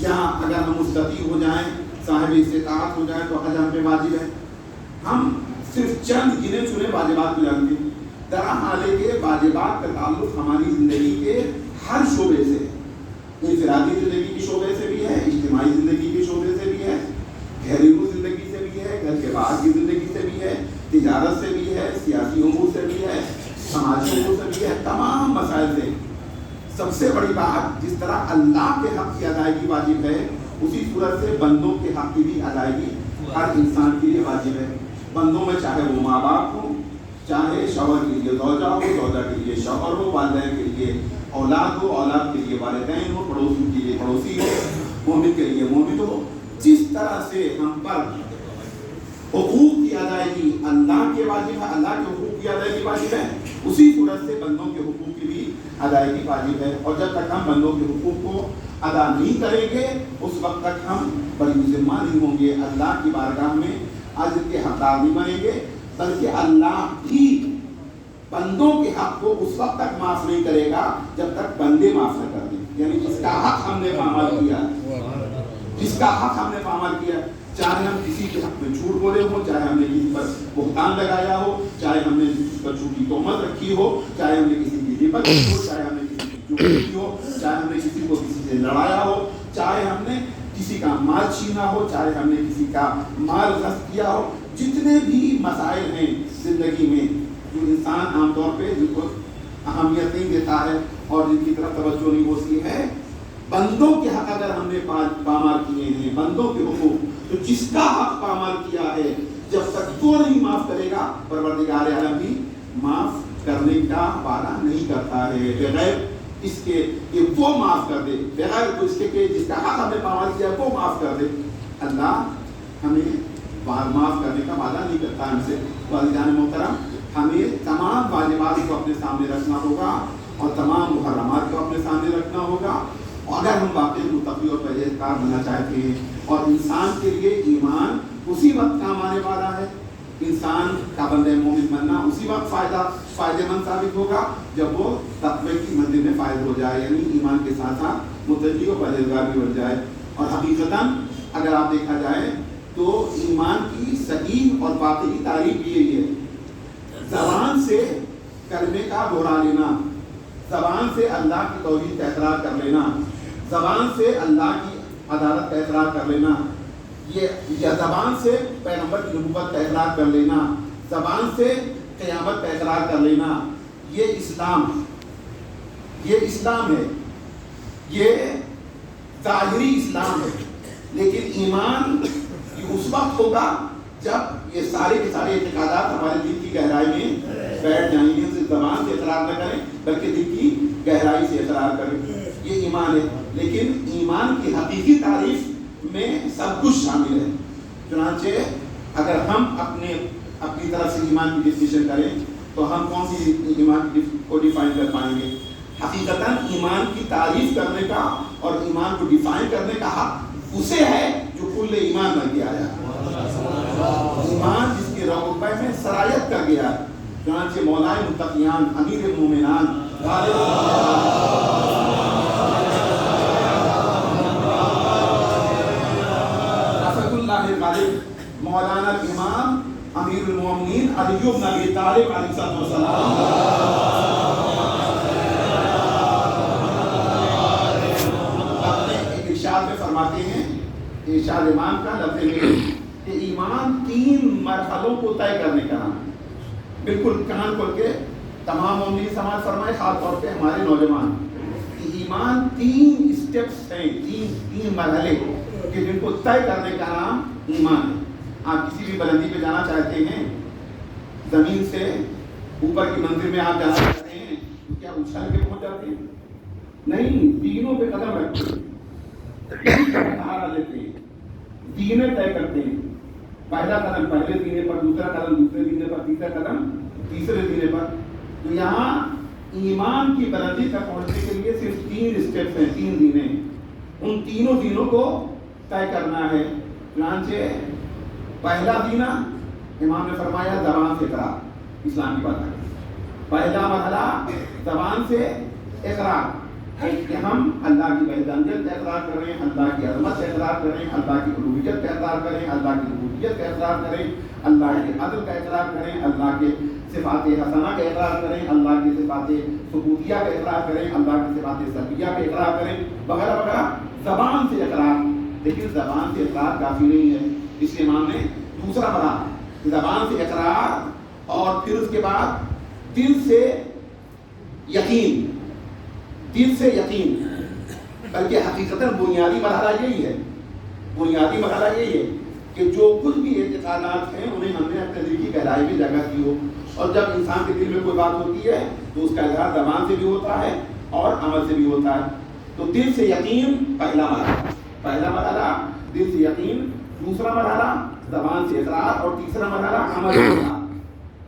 یا اگر ہم مستطیع ہو جائیں، صاحب استطاعت ہو جائیں تو حج ہم پہ واجب ہے. ہم صرف چند گنے چنے واجبات کو جانتے ہیں. درحال ہے کہ واجبات کا تعلق ہماری زندگی کے ہر شعبے سے، انفرادی زندگی کے شعبے سے بھی ہے، اجتماعی زندگی کے شعبے سے بھی ہے، گھریلو زندگی سے بھی ہے، گھر کے باہر کی زندگی سے بھی ہے، تجارت سے بھی ہے، سیاسی امور سے بھی ہے، سماجی امور سے بھی ہے، تمام مسائل سے. سب سے بڑی بات، جس طرح اللہ کے حق کی ادائیگی واجب ہے، اسی صورت سے بندوں کے حق کی بھی ادائیگی ہر انسان کے لیے واجب ہے. بندوں میں چاہے وہ ماں باپ ہو، چاہے شوہر کے لیے زوجہ ہو، زوجہ کے لیے شوہر ہو، والدین کے لیے اولاد ہو، اولاد کے لیے والدین ہو، پڑوسی کے لیے پڑوسی ہو، مومن کے لیے مومن ہو. جس طرح سے ہم پر حقوق کی ادائیگی اللہ کے واجب ہے، اللہ کے حقوق کی ادائیگی واجب ہے، اسی صورت سے بندوں کے حقوق کی بھی ادائیگی واجب ہے. اور جب تک ہم بندوں کے حقوق کو ادا نہیں کریں گے، اس وقت تک ہم بڑی ذمہ نہیں ہوں گے، اللہ کی بارگاہ میں اجر کے حقدار نہیں بنیں گے. بلکہ اللہ بھی بندوں کے حق کو اس وقت تک معاف نہیں کرے گا جب تک بندے معاف نہ کر دیں. یعنی جس کا حق ہم نے پامال کیا، جس کا حق ہم نے پامال کیا، چاہے ہم کسی کے حق میں جھوٹ بولے ہو، چاہے ہم نے کسی پر بہتان لگایا ہو، چاہے ہم نے کسی پر جھوٹی تہمت رکھی ہو، چاہے ہم نے کسی کی غیبت کی ہو، چاہے ہم نے کسی کی چغلی کی ہو، چاہے ہم نے کسی کو کسی سے لڑایا ہو، چاہے ہم نے کسی کا مال چھینا ہو، چاہے ہم نے کسی کا مال غصب کیا ہو. جتنے بھی مسائل ہیں زندگی میں جو انسان عام طور پہ جن کو اہمیت نہیں دیتا ہے اور جن کی طرف توجہ نہیں ہوتی ہے، بندوں کے حق اگر ہم نے پامال کیے ہیں، بندوں کے حقوق، تو جس کا حق پامال کیا ہے جب تک وہ نہیں معاف کرے گا، پروردگار عالم بھی معاف کرنے کا وعدہ نہیں کرتا ہے بغیر اس کے کہ وہ معاف کر دے، بغیر اس کے کہ جس کا حق ہم نے پامال کیا وہ معاف کر دے. اللہ ہمیں معاف کرنے کا وعدہ نہیں کرتا ہم سے. والدین محترم، ہمیں تمام واجبات کو اپنے سامنے رکھنا ہوگا اور تمام محرمات کو اپنے سامنے رکھنا ہوگا. اگر ہم واقعی متقی اور پرہیزگار بننا چاہتے ہیں، اور انسان کے لیے ایمان اسی وقت کام آنے والا ہے، انسان کا بندہ مومن بننا اسی وقت فائدہ مند ثابت ہوگا جب وہ تقوی کی منزل میں فائز ہو جائے، یعنی ایمان کے ساتھ ساتھ متقی اور پرہیزگار بھی بن جائے. اور حقیقتاً اگر آپ دیکھا جائے تو ایمان کی صحیح اور باطنی تعریف یہی ہے: زبان سے کلمے کا دوہرا لینا، زبان سے اللہ کی توحید کا اقرار کر لینا، زبان سے اللہ کی عدالت کا اقرار کر لینا، یہ زبان سے پیغمبر کی نبوت کا اقرار کر لینا، زبان سے قیامت کا اقرار کر لینا. یہ اسلام ہے، یہ ظاہری اسلام ہے. لیکن ایمان اس وقت ہوگا جب یہ سارے کے سارے اعتقادات ہمارے دل کی گہرائی میں بیٹھ جائیں گے. صرف زبان سے اقرار نہ کریں بلکہ دل کی گہرائی سے اقرار کریں. یہ ایمان ہے. لیکن ایمان کی حقیقی تعریف میں سب کچھ شامل ہے. چنانچہ اگر ہم اپنی طرف سے ایمان کی ڈیفینیشن کریں تو ہم کون سی ایمان کو ڈیفائن کر پائیں گے؟ حقیقتاً ایمان کی تعریف کرنے کا اور ایمان کو ڈیفائن کرنے کا حق اسے ہے جو کل ایمان بن گیا ہے، ایمان جس کے رغبے میں سرایت کر گیا ہے. چنانچہ مولائے متقیان امیر المومنان اسد اللہ غالب مولانا الامام امیر المومنین علی بن ابی طالب علیہ السلام ارشاد میں فرماتے ہیں، ارشاد امام کا لفظ میں کہ ایمان 3 مرحلوں کو طے کرنے کا نام ہے. بالکل کان کھول کے تمام مومنین سماعت فرمائے، خاص طور پہ ہمارے نوجوان. ایمان 3 اسٹیپس ہیں، 3 مرحلے کہ جن کو طے کرنے کا نام ایمان ہے. آپ کسی بھی بلندی پہ جانا چاہتے ہیں، زمین سے اوپر کی منزل میں آپ جانا چاہتے ہیں، کیا اچھل کے پہنچ جاتے ہیں؟ نہیں، دینوں پہ قدم رکھتے ہیں، سہارا لیتے ہیں، دینے طے کرتے ہیں. پہلا قدم پہلے دینے پر، دوسرا قدم دوسرے دینے پر، تیسرا قدم تیسرے دینے پر. تو یہاں ایمان کی بلندی تک پہنچنے کے لیے صرف 3 اسٹیپس ہیں، 3 دینے. ان تینوں دینوں کو طے کرنا ہے. چنانچہ پہلا دینہ امام نے فرمایا زبان سے اقرار، اسلام کی بات ہے. پہلا مرحلہ زبان سے اقرار، کہ ہم اللہ کی وحدانیت کا اقرار کریں، اللہ کی عظمت کا اقرار کریں، اللہ کی الوہیت کا اقرار کریں، اللہ کی ربوبیت کا اقرار کریں، اللہ کے عدل کا اقرار کریں، اللہ کے صفات حسنہ کا اقرار کریں، اللہ کی صفات ثبوتیہ کا اقرار کریں، اللہ کی صفات سلبیہ کا اقرار کریں، وغیرہ وغیرہ زبان سے اقرار. لیکن زبان سے اقرار کافی نہیں ہے، اس لیے امام نے دوسرا بڑھا زبان سے اقرار اور پھر اس کے بعد دل سے یقین. دل سے یقین بلکہ حقیقتاً بنیادی مرحلہ یہی ہے، بنیادی مرحلہ یہی ہے کہ جو کچھ بھی اعتقادات ہیں انہیں ہم نے اپنے دل کی گہرائی میں جگہ دی ہو. اور جب انسان کے دل میں کوئی بات ہوتی ہے تو اس کا اظہار زبان سے بھی ہوتا ہے اور عمل سے بھی ہوتا ہے. تو دل سے یقین پہلا مرحلہ دل سے یقین، دوسرا مرحلہ زبان سے اقرار اور تیسرا مرحلہ عمل سے اقرار.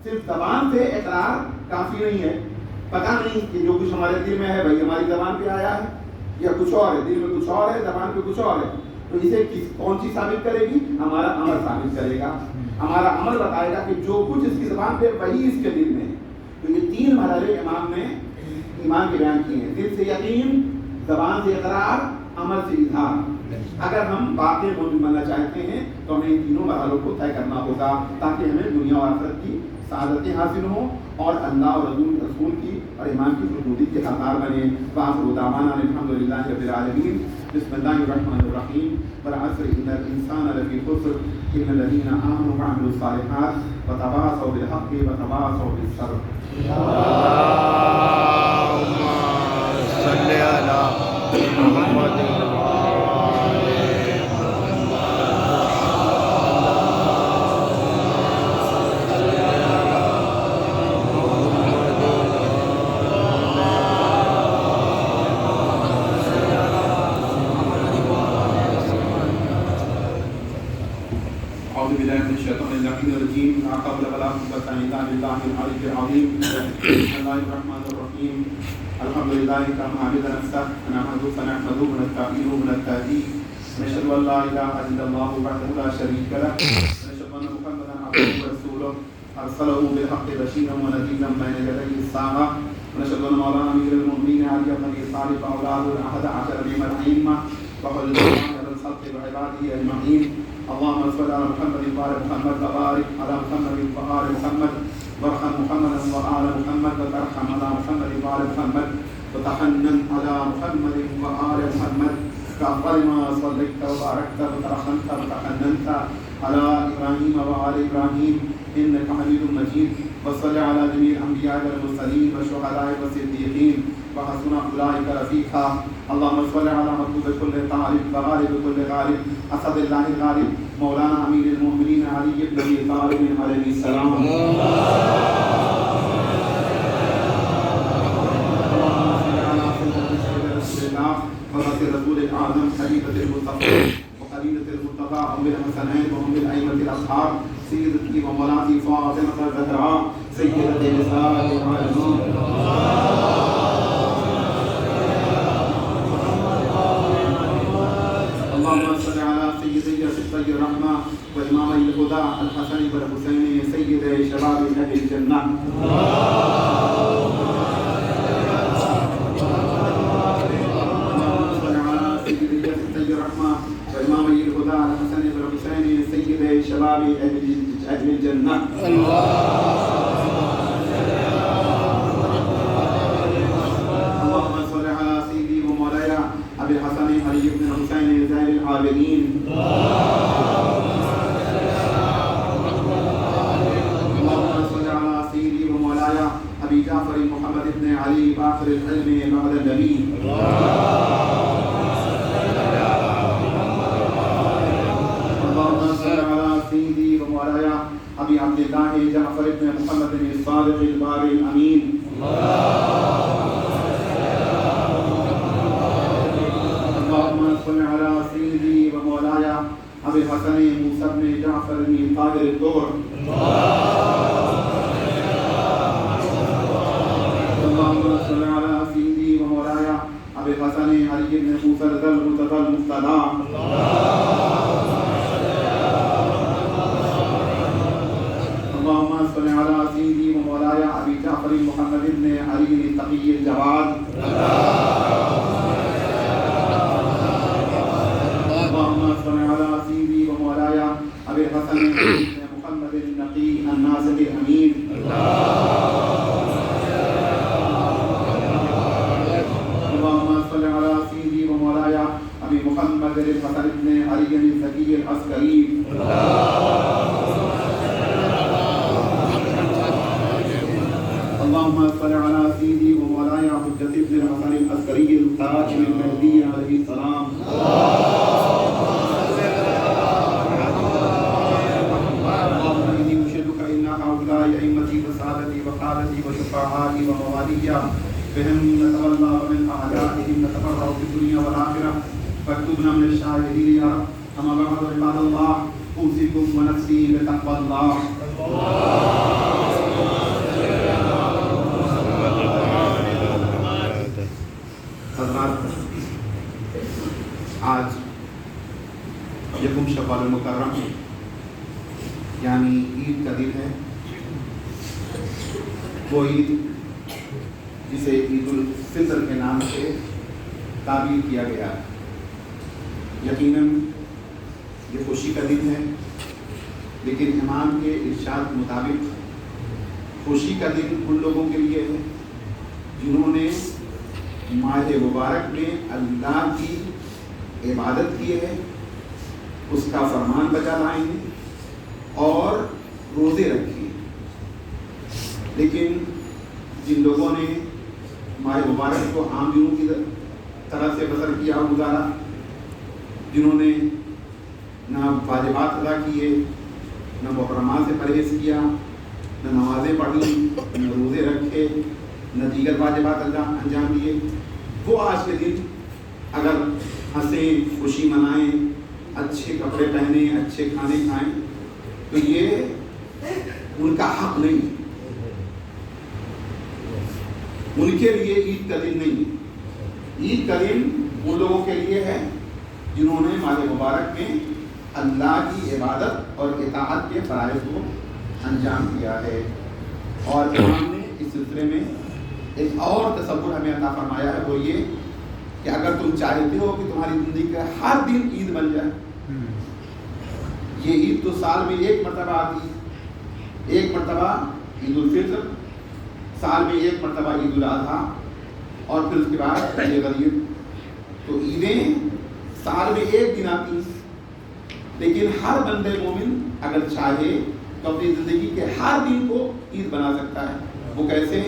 صرف زبان سے اقرار کافی نہیں ہے. پتہ نہیں کہ جو کچھ ہمارے دل میں ہے بھائی ہماری زبان پہ آیا ہے یا کچھ اور ہے، دل میں کچھ اور ہے، زبان پہ کچھ اور ہے. تو اسے کون سی ثابت کرے گی؟ ہمارا عمل ثابت کرے گا. ہمارا عمل بتائے گا کہ جو کچھ اس کی زبان پہ وہی اس کے دل میں ہے. تو یہ تین مرحلے امام نے ایمان کے بیان کیے ہیں: دل سے یقین، زبان سے اقرار، عمل سے اظہار. اگر ہم واقعی مومن بننا چاہتے ہیں تو ہمیں ان تینوں مرحلوں کو طے کرنا ہوگا تاکہ ہمیں دنیا و آخرت کی سعادتیں حاصل ہوں اور اللہ اور رسول کی اور ایمان کی حدودیت کے حقدار بنے. وآخر دعوانا الحمدللہ رب العالمین. بسم اللہ الرحمن الرحیم. والعصر ان الانسان لفی خسر الا الذین آمنوا وعملوا الصالحات وتواصوا بالحق وتواصوا بالصبر. اللهم صل علی محمد. الحمدللہ کما حمد نفسه ونحمده فنحمده ونستعينه ونستهديه ونشهد ان لا اله الا الله وحده لا شريك له ونشهد ان محمدا عبده ورسوله ارسله بالحق بشيرا ونذيرا بين يدي الساعه ونشهد ان مولانا امير المؤمنين علي بن ابي طالب اولاد الاحد عشر من الائمه وخلد خير الخلق وعباده اجمعين. اللهم صل على محمد وعلى محمد وبارك على محمد وآل محمد وارحم محمدا وآل محمد وترحم على محمد وآل محمد وتحنن على محمد وآل محمد كأفضل ما صليت وباركت وترحمت وتحننت على إبراهيم وآل إبراهيم إنك حميد مجيد. وصل على جميع الأنبياء والمرسلين والشهداء والصديقين وحسن أولئك رفيقا. اللهم صل على مطلوب كل طالب وغالب كل غالب أسد الله الغالب مولانا أمير المؤمنين علي بن أبي طالب عليه السلام. وقت رسول الأعظم خليفة المصطفى وخليفة المصطفى أم الحسنين وأم الأئمة الأصحاب سيدتي ومولاتي فاطمة الزهراء سيدة نساء العالمين. اللهم صل على سيدي سيدي الرحمة وإمامي الهدى الحسن والحسين سيدي شباب أهل الجنة. وإمامي الهدى الحسن والحسين سيدي شباب أهل الجنة. اللهم صل على سيدي ومولاي أبي الحسن علي بن الحسين زين العابدين. اللهم صل على سيدي ومولاي أبي جعفر محمد بن علي باقر العلم بعد النبي. أبي عبد الله جعفر بن محمد الصادق الباري الأمين. اللهم صل على سيدي ومولاي أبي الحسن موسى بن جعفر بن طاهر الدور. اللهم صل على سيدي ومولاي أبي الحسن علي بن موسى المرتضى المرتضى. اللهم صل على سيدي ومولاي أبي جعفر محمد بن علي التقي الجواد. المنذر الحسن بن علي الزكي العسكري اللهم صل على سيدي ومولاي حجة ابن الحسن العسكري الخاتم المهدي عليه السلام اللهم إني أشهدك إن هؤلاء أئمتي وسادتي وقادتي وشفعائي وموالي بهم نتولى ومن أعدائهم نتبرأ في الدنيا والآخرة فاكتبنا من الشاهدين يا رب. أما بعد عباد الله أوصيكم ونفسي بتقوى الله. حضرات، آج یکم شوال المکرم یعنی عید کا دن ہے. وہ عید جسے عید الفطر کے نام سے تعبیر کیا گیا ہے. یقیناً یہ خوشی کا دن ہے، لیکن امام کے ارشاد کے مطابق خوشی کا دن ان لوگوں کے لیے ہے جنہوں نے ماہ مبارک میں اللہ کی عبادت کی ہے، اس کا فرمان بجا لائے ہیں اور روزے رکھے ہیں. لیکن جن لوگوں نے ماہ مبارک کو عام دنوں کی طرح سے بسر کیا اور گزارا، جنہوں نے نہ واجبات ادا کیے، نہ محرمات سے پرہیز کیا، نہ نمازیں پڑھی، نہ روزے رکھے، نہ دیگر واجبات انجام دیے، وہ آج کے دن اگر ہنسیں، خوشی منائیں، اچھے کپڑے پہنیں، اچھے کھانے کھائیں، تو یہ ان کا حق نہیں ہے. ان کے لیے عید کا دن نہیں ہے. عید کا دن ان لوگوں کے لیے ہے جنہوں نے ماہ مبارک میں اللہ کی عبادت اور اطاعت کے فرائض کو انجام دیا ہے. اور امام نے اس سلسلے میں ایک اور تصور ہمیں عطا فرمایا ہے، وہ یہ کہ اگر تم چاہتے ہو کہ تمہاری زندگی کا ہر دن عید بن جائے. یہ عید تو سال میں ایک مرتبہ آتی ہے، ایک مرتبہ عید الفطر، سال میں ایک مرتبہ عید الاضحیٰ، اور پھر اس کے بعد عید غدیر. تو عیدیں سال میں ایک دن آتی ہیں، لیکن ہر بندے مومن اگر چاہے تو اپنی زندگی کے ہر دن کو عید بنا سکتا ہے. وہ کیسے؟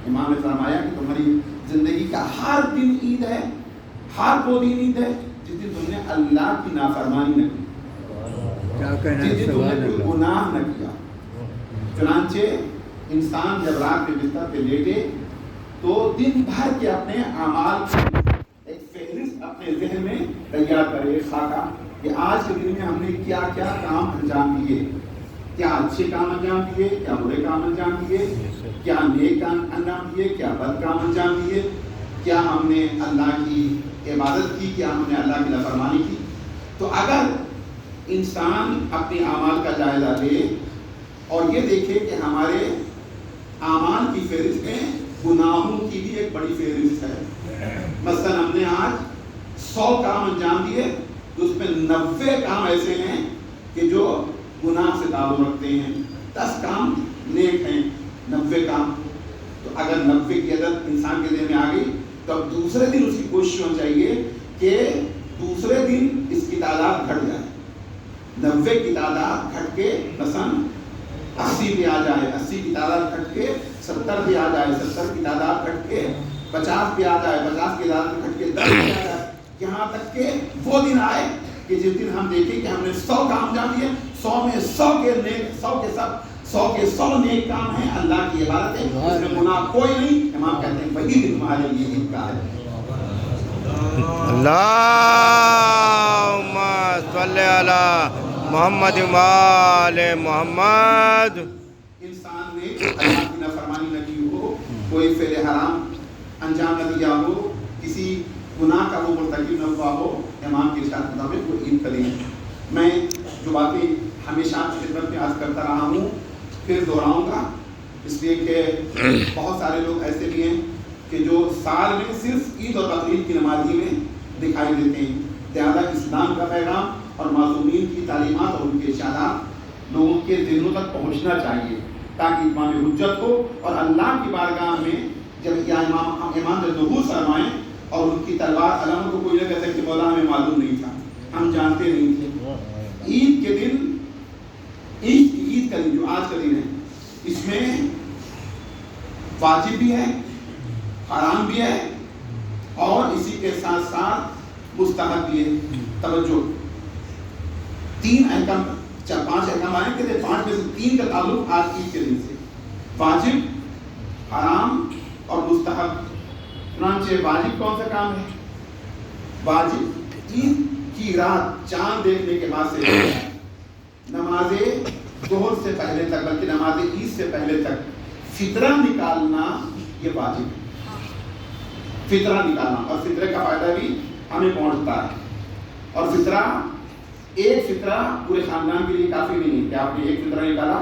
امام نے فرمایا کہ تمہاری زندگی کا ہر دن عید ہے. ہر وہ دن عید ہے جس دن تم نے اللہ کی نافرمانی نہ کی، جس دن تم نے کوئی گناہ نہ کیا. چنانچہ انسان جب رات میں بستر پہ لیٹے تو دن بھر کے اپنے اعمال کی ایک فہرست اپنے ذہن میں تیار کرے، خاکہ، کہ آج کے دن میں ہم نے کیا کیا کام انجام دیے، کیا اچھے کام انجام دیے، کیا برے کام انجام دیے، کیا نیک کام انجام دیے، کیا بد کام انجام دیے، کیا ہم نے اللہ کی عبادت کی، کیا ہم نے اللہ کی نافرمانی کی. تو اگر انسان اپنے اعمال کا جائزہ لے اور یہ دیکھے کہ ہمارے اعمال کی فہرست میں گناہوں کی بھی ایک بڑی فہرست ہے. مثلا ہم نے آج 100 کام انجام دیے تو اس میں 90 کام ایسے ہیں کہ جو گناہ سے تعلق رکھتے ہیں، 10 کام نیک ہیں، 90 کام. تو اگر 90 کی عدد انسان کے ذہن میں آ گئی تو اب دوسرے دن اس کی کوشش ہونی چاہیے کہ دوسرے دن اس کی تعداد گھٹ جائے. 90 کی تعداد گھٹ کے مثلا 80 پہ آ جائے، 80 کی تعداد گھٹ کے 70 پہ آ جائے، 70 کی تعداد گھٹ کے 50 پہ آ جائے، 50 کی تعداد گھٹ کے 10 پہ آ جائے، یہاں تک کہ وہ دن آئے کہ جس دن ہم دیکھیں کہ ہم نے 100 کام انجام دیے، 100 میں 100 کے نیک، 100 کے 100 نیک کام ہیں، اللہ کی عبادت ہے، اس میں گناہ کوئی نہیں. امام کہتے ہیں وہی دن تمہارے لیے عید کا ہے. اللہم صلی علی محمد و آل محمد. انسان نے اللہ کی نافرمانی نہ کی ہو، کوئی فعل حرام انجام نہ دیا ہو، کسی گناہ کا وہ مرتکب نہ ہوا ہو، امام کے ارشاد کے مطابق وہ عید کا دن ہے. میں جو باتیں ہمیشہ آپ کی خدمت میں عرض کرتا رہا ہوں پھر دہراؤں گا، اس لیے کہ بہت سارے لوگ ایسے بھی ہیں کہ جو سال میں صرف عید اور بقرعید کی نماز ہی میں دکھائی دیتے ہیں. لہٰذا اسلام کا پیغام اور معصومین کی تعلیمات اور ان کے ارشادات لوگوں کے ذہنوں تک پہنچنا چاہیے تاکہ اتمام حجت ہو اور اللہ کی بارگاہ میں جب امام جب ظہور فرمائیں اور ان کی تلوار علم کو کوئی نہ کہہ سکے مولا ہمیں معلوم نہیں تھا. ہم جانتے نہیں تھے. عید کے دن، عید کا دن جو آج کا دن ہے، اس میں واجب بھی ہے، حرام بھی ہے، اور اسی کے ساتھ ساتھ مستحب بھی ہے. توجہ، 3 احکام، 5 احکام آئے کہ 5 میں سے 3 کا تعلق آج عید کے دن سے، واجب، حرام اور مستحب. چنانچہ واجب کون سا کام ہے؟ واجب عید کی رات چاند دیکھنے کے بعد سے نماز ظہر سے پہلے تک، بلکہ نماز عید سے پہلے تک فطرہ نکالنا یہ واجب ہے. فطرہ نکالنا، اور فطرے کا فائدہ بھی ہمیں پہنچتا ہے. اور فطرہ، ایک فطرہ پورے خاندان کے لیے کافی نہیں ہے کہ آپ نے ایک فطرہ نکالا،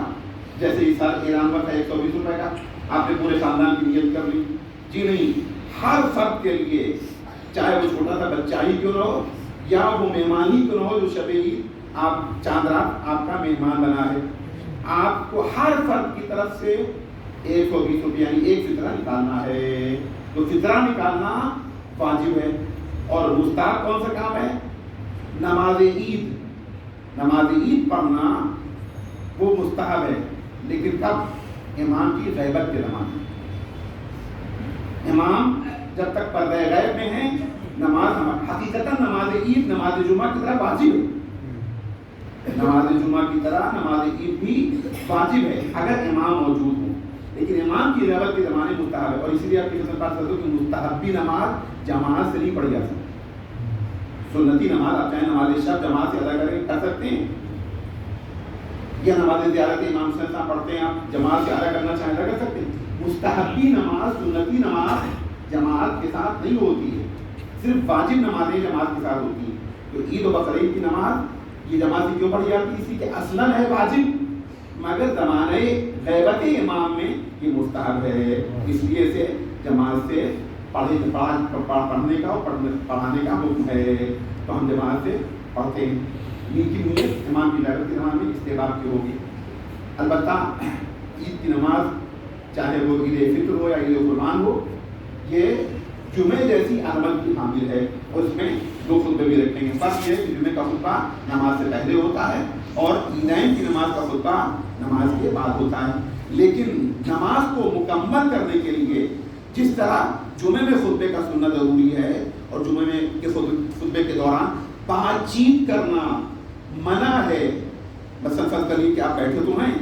جیسے اس سال ایران پر تھا 120 روپے کا، آپ نے پورے خاندان کی نیت کر لی. جی نہیں، ہر فرد کے لیے، چاہے وہ چھوٹا سا بچہ ہی کیوں نہ ہو یا وہ مہمان ہی کیوں نہ ہو جو شب عید آپ چاند رات آپ کا مہمان بنا ہے، آپ کو ہر فرد کی طرف سے 120 روپے یعنی ایک فطرہ نکالنا ہے. تو فطرہ نکالنا واجب ہے. اور مستحب کون سا کام ہے؟ نماز عید. نماز عید پڑھنا وہ مستحب ہے، لیکن کب؟ امام کی غیبت کے زمانے. امام جب تک پردہ غیب میں ہیں، نماز حقیقتاً نماز عید نماز جمعہ کی طرح واجب ہے. نماز جمعہ کی طرح نماز عید بھی واجب ہے اگر امام موجود ہوں، لیکن امام کی غیبت کے زمانے مستحب ہے. اور اسی لیے آپ کی بات کرتے ہو کہ مستحبی نماز جماعت سے نہیں پڑھی جا سکتی. سنتی نماز آپ چاہیں نماز شب جماعت سے ادا کر سکتے ہیں، یا نماز زیارت امام سے پڑھتے ہیں آپ جماعت سے ادا کرنا چاہیں ادا کر سکتے ہیں. مستحبی نماز، سنتی نماز جماعت کے ساتھ نہیں ہوتی ہے، صرف واجب نمازیں جماعت کے ساتھ ہوتی ہیں. تو عید و بقرعید کی نماز یہ جماعت سے کیوں پڑھی جاتی ہے؟ اسی کہ اصلاً ہے واجب، مگر زمانہ غیبت امام میں یہ مستحب ہے، اس لیے اسے جماعت سے پڑھنے کا اور پڑھانے کا حکم ہے. تو ہم جماعت سے پڑھتے ہیں. نیت امام کی غیبت کے زمانے میں استحباب کی ہوگی. البتہ عید کی نماز چاہے وہ عید فطر ہو یا عید قربان ہو، یہ جمعے جیسی احمد کی حامل ہے، اور اس میں 2 خطبے بھی رکھیں گے. فرق یہ کہ جمعے کا خطبہ نماز سے پہلے ہوتا ہے اور عیدین کی نماز کا خطبہ نماز کے بعد ہوتا ہے. لیکن نماز کو مکمل کرنے کے لیے جس طرح جمعے میں خطبے کا سننا ضروری ہے، اور جمعے میں کے خطبے کے دوران بات چیت کرنا منع ہے. مثلا فرض کریے کہ آپ بیٹھے تو ہیں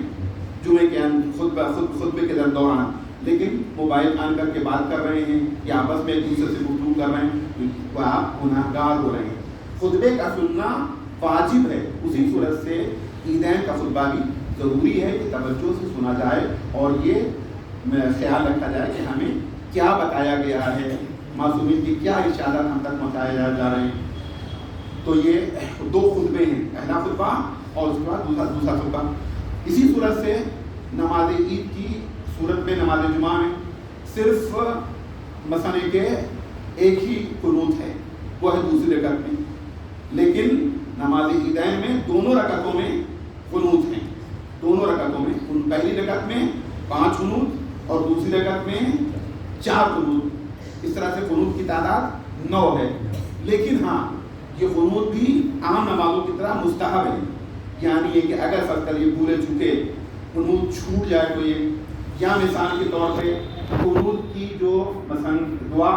جمعے کے خطبے کے دوران، لیکن موبائل آن کر کے بات کر رہے ہیں یا آپس میں ایک دوسرے سے گفتگو کر رہے ہیں، تو آپ گناہگار ہو رہے ہیں. خطبے کا سننا واجب ہے. اسی صورت سے عیدین کا خطبہ بھی ضروری ہے کہ توجہ سے سنا جائے اور یہ خیال رکھا جائے کہ ہمیں کیا بتایا گیا ہے، معصومین کی کیا ارشادات ہم تک پہنچائے جا رہے ہیں. تو یہ 2 خطبے ہیں، پہلا خطبہ اور اس کے بعد دوسرا خطبہ. اسی صورت سے نماز عید کی صورت میں نماز جمعہ میں صرف مثلا کہ ایک ہی قنوت ہے، وہ ہے دوسری رکعت میں، لیکن نماز عیدین میں دونوں رکعتوں میں قنوت ہیں. دونوں رکعتوں میں، پہلی رکعت میں 5 قنوت اور دوسری رکعت میں 4 قنوت. اس طرح سے قنوت کی تعداد 9 ہے. لیکن ہاں یہ قنوت بھی عام نمازوں کی طرح مستحب ہے، یعنی یہ کہ اگر فرض کر یہ بھولے چکے قنوت چھوٹ جائے تو یہ، یا مثال کے طور پہ قنوت کی جو مثلا دعا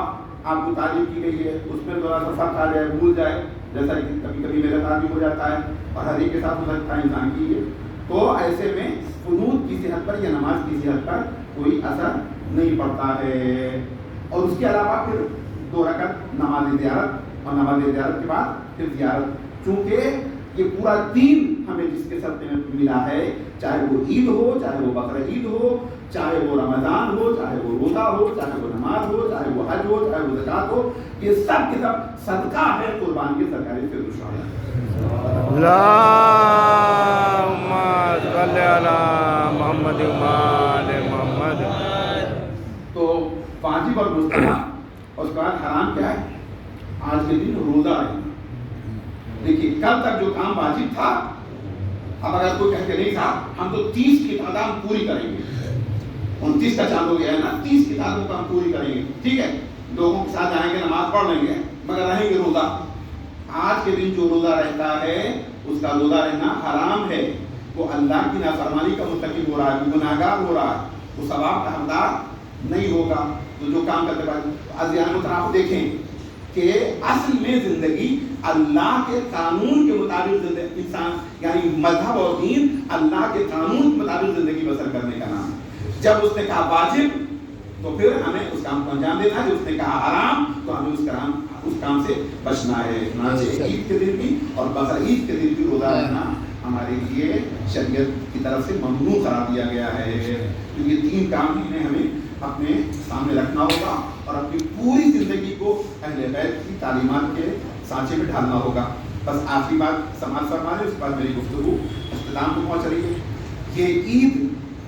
آپ کو تعلیم کی گئی ہے اس میں ذرا سا فرق آ جائے، بھول جائے، جیسا کہ کبھی کبھی میرے ساتھ بھی ہو جاتا ہے اور ہر ایک کے ساتھ ہو سکتا ہے انسان کی ہے، تو ایسے میں قنوت کی صحت پر یا نماز کی صحت پر کوئی اثر نہیں پڑتا ہے. اور اس کے علاوہ پھر 2 رکعت نماز زیارت، اور نماز زیارت کے بعد پھر زیارت. چونکہ یہ پورا دین ہمیں جس کے سلسلے میں ملا ہے، چاہے وہ عید ہو، چاہے وہ بقرعید ہو، چاہے وہ رمضان ہو، چاہے وہ روزہ ہو، چاہے وہ نماز ہو، چاہے وہ حج ہو، چاہے وہ زکوٰۃ ہو، یہ سب کے سب صدقہ ہے قربان کے سرکاری سے اللہم صلی علی محمد و آل محمد. تو واجب اور مستحب، اور اس کے بعد حرام کیا ہے؟ آج کے دن روزہ ہے. دیکھیے کل تک جو کام واجب تھا، اب اگر کوئی کہتے نہیں تھا ہم تو 30 کی تعداد پوری کریں گے، 29 کا چاند ہو گیا ہے نا، 30 کی تعداد کو ہم پوری کریں گے، ٹھیک ہے، لوگوں کے ساتھ جائیں گے، نماز پڑھ لیں گے، مگر رہیں گے روزہ. آج کے دن جو روزہ رہتا ہے اس کا روزہ رہنا حرام ہے، وہ اللہ کی نافرمانی کا مرتکب ہو رہا ہے، وہ گناہگار ہو رہا ہے، وہ ثواب کا حقدار نہیں ہوگا۔ تو جو کام کرتے بعد عزیزان محترم دیکھیں کہ اصل میں زندگی اللہ کے قانون کے مطابق زندگی انسان یعنی مذہب اور دین اللہ کے قانون کے مطابق زندگی بسر کرنے کا نام ہے۔ جب اس نے کہا واجب تو پھر ہمیں اس کام کو انجام دینا ہے، جب اس نے کہا حرام تو ہمیں اس کام سے بچنا ہے۔ چنانچہ عید کے دن بھی اور بقر عید کے دن بھی روزہ رہنا ہمارے لیے شریعت کی طرف سے ممنوع قرار دیا گیا ہے۔ تو یہ تین کام ہی ہمیں اپنے سامنے رکھنا ہوگا اور اپنی پوری زندگی کو اہل بیت کی تعلیمات کے سانچے میں ڈھالنا ہوگا۔ بس آخری بات سماعت فرما لیں، اس کے بعد میری گفتگو اختتام کو پہنچ رہی ہے۔ یہ عید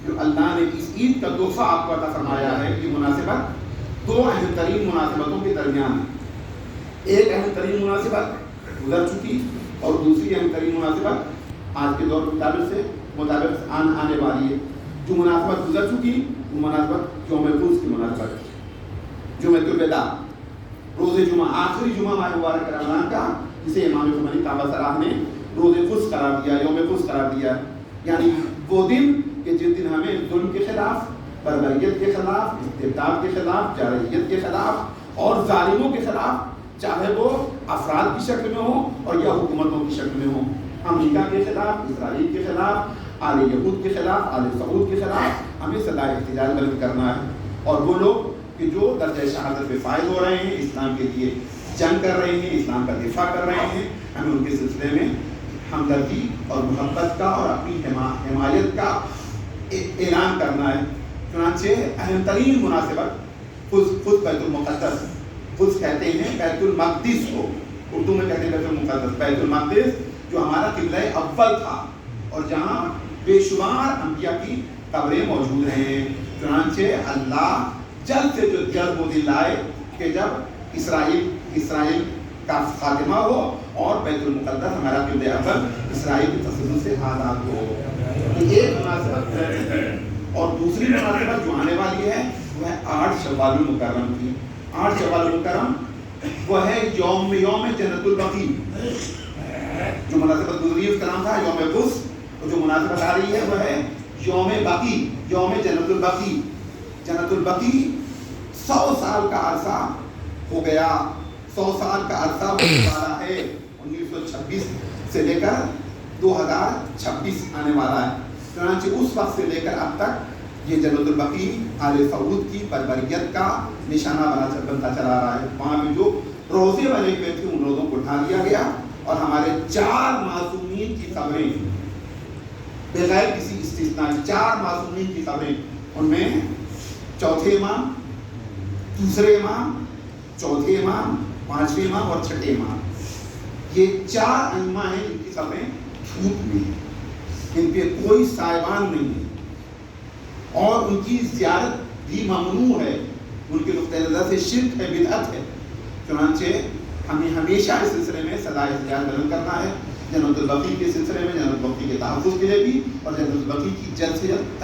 جو اللہ نے اس عید کا تحفہ آپ کو عطا فرمایا ہے، یہ مناسبت دو اہم ترین مناسبتوں کے درمیان ہے۔ ایک اہم ترین مناسبت گزر چکی اور دوسری اہم ترین مناسبت آج کے دور کے مطابق آنے والی ہے۔ جو مناسبت گزر چکی وہ مناسبت یوم قدس کی مناسبت، جمعۃ الوداع، روز جمعہ، آخری جمعہ ماہ مبارک رمضان کا، جسے امام خمینی کعبہ سراہ نے روز قدس قرار دیا، یوم قدس قرار دیا، یعنی وہ دن کہ جس دن ہمیں ظلم کے خلاف، بربریت کے خلاف، استبداد کے خلاف، جارحیت کے خلاف اور ظالموں کے خلاف، چاہے وہ افراد کی شکل میں ہوں اور یا حکومتوں کی شکل میں ہوں، امریکہ کے خلاف، اسرائیل کے خلاف، آل یہود کے خلاف، آل سعود کے خلاف ہمیں صدائے احتجاج بلند کرنا ہے۔ اور وہ لوگ کہ جو درجہ شہادت میں فائز ہو رہے ہیں، اسلام کے لیے جنگ کر رہے ہیں، اسلام کا دفاع کر رہے ہیں، ہمیں ان کے سلسلے میں ہمدردی اور محبت کا اور اپنی حمایت کا اعلان کرنا ہے۔ چنانچہ اہم ترین مناسبت خود بیت المقدس، خود کہتے ہیں بیت المقدس کو، اردو میں کہتے ہیں بیت المقدس، بیت المقدس جو ہمارا قبلہ اول تھا اور جہاں بے شمار انبیاء کی قبریں موجود ہیں۔ چنانچہ اللہ جلد سے جلد وہ دن لائے کہ جب اسرائیل کا خاتمہ ہو اور بیت المقدس ہمارا قبلہ اول اسرائیل کے تسلط سے آزاد ہو۔ ایک مناسبت اور دوسری مناسبت جو آنے والی ہے وہ ہے 8 شوال المکرم کی۔ 8 شوال المکرم وہ ہے یوم جنت البقیع، جو مناسبت گزری اس کا نام تھا یوم قدس، اور جو مناسبت آ رہی ہے وہ ہے یوم بقیع، یوم جنت البقیع۔ جنت البقیع 100 سال کا عرصہ ہو گیا، 100 سال کا عرصہ ہونے والا ہے، 1926 سے لے کر 2026 آنے والا ہے۔ چنانچہ اس وقت سے لے کر اب تک یہ جنت البقیع آل سعود کی بربریت کا نشانہ بنتا چلا رہا ہے۔ وہاں میں جو روزے بنے ہوئے تھے ان روزوں کو اٹھا دیا گیا اور ہمارے 4 معصومین کی قبریں بغیر کسی استثناء، 4 معصومین کی قبریں، ان میں چوتھے امام، دوسرے امام، چوتھے امام، 5ویں امام اور 6ٹھے امام، یہ 4 ائمہ ہیں جن کی قبریں دھوپ میں ہیں، ان پہ کوئی سائبان نہیں ہے اور ان کی زیارت بھی ممنوع ہے، ان کے نقطۂ نظر سے شرک ہے، بدعت ہے۔ چنانچہ ہمیں ہمیشہ اس سلسلے میں صدائے احتجاج بلند کرنا ہے، جنت البقیع کے سلسلے میں، جنت البقیع کے تحفظ کے لیے بھی اور جنت البقیع کی جلد سے جلد